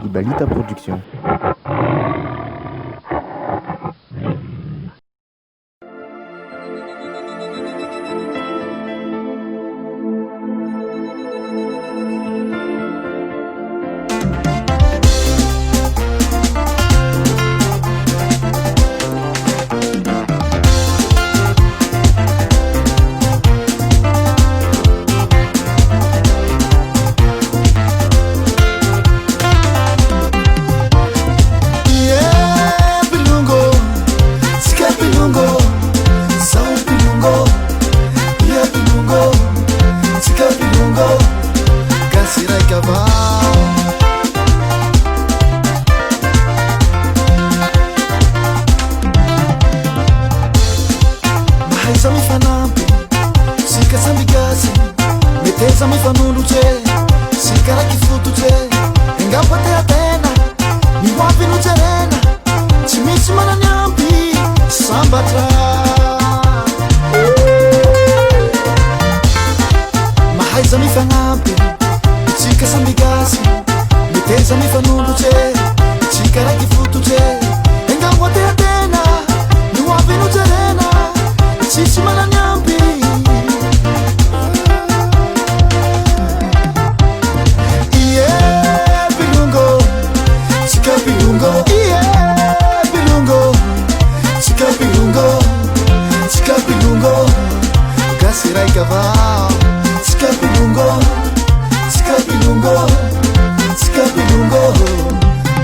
Ibalita Production. Mahaiza mifanampy, sika samby gasy, meteza mifanondrotsy, sika raiky fototsy, engapateatena, mihoavy nojerena, tsy misy manany ampy, sambatra. Mahaiza mifanampy, sika samby gasy, meteza mifanondrotsy, sika raiky fototsy, engapateatena, mihoavy nojerena, sisi mananyampi. Yeah, bilungo, sika bilungo. Yeah, bilungo, sika bilungo, sika bilungo. Gasirai kaval, sika bilungo, sika bilungo, sika bilungo.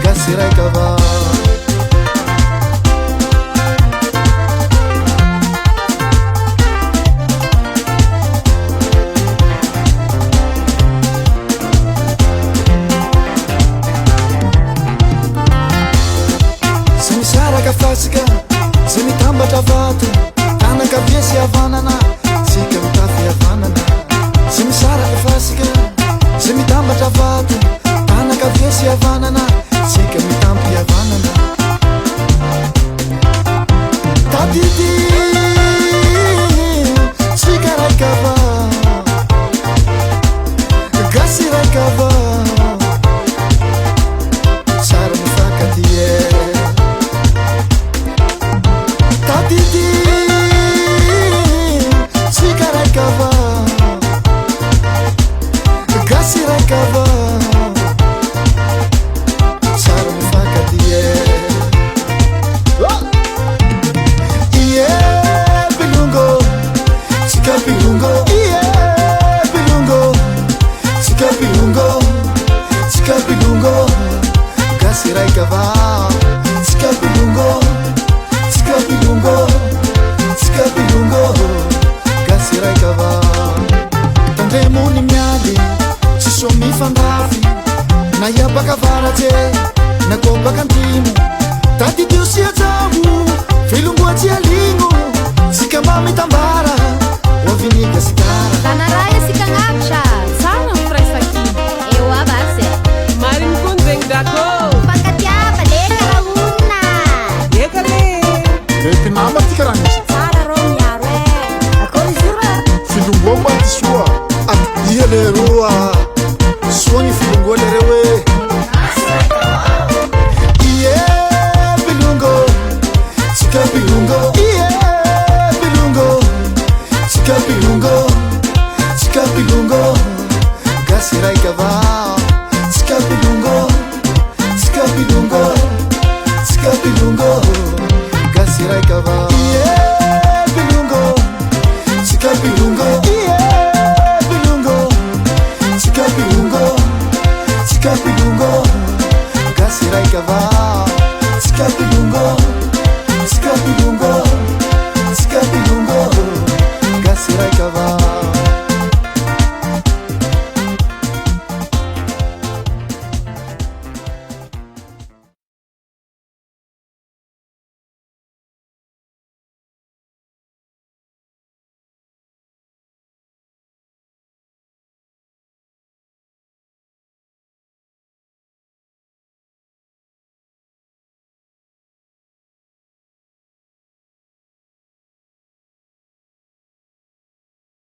Gasirai kaval. Fasika, se mitambatra vato, tanakavia sy havanana, sika mitafy havanana. Se misaraka fasika, se mitambatra vato, tanakavia sy havanana, sika mitampy havanana. Tadidi, sika raikava, gasy raikava, sara mifankatie. Tadidi, sika raikava, gasy raikava, sara mifankatie. Yeah, bilungo, sika bilungo. Yeah, bilungo, sika bilungo, sika bilungo. Gasy raikava, sika bilungo, sika bilungo, sika bilungo. Gasy raikava. Tandremony miady, tsy so mifandafy, na iabaka avaratse, na koa baka antimo. Tadidio sy atsabo, filongoa tsy aligno, sika mamitambara, oavinika sikara. Tanaraya sika ngapsha, sana mfresaki. Ewa base. Marin kunzeng dako. Pagkatiapa le karahuna. Yekale. Rety nama ty karaha misy. Sara ro miaro akory zura. Filongoa maty soa, aty dia le roa, soa ny filongoa le reo e. Yeah, bilungo, sika bilungo. Yeah, bilungo, sika bilungo, sika bilungo. Gasy raikava, sika bilungo, sika bilungo, sika bilungo. Gasy raikava. Yeah, bilungo, sika bilungo. Yeah, bilungo, sika bilungo, sika bilungo.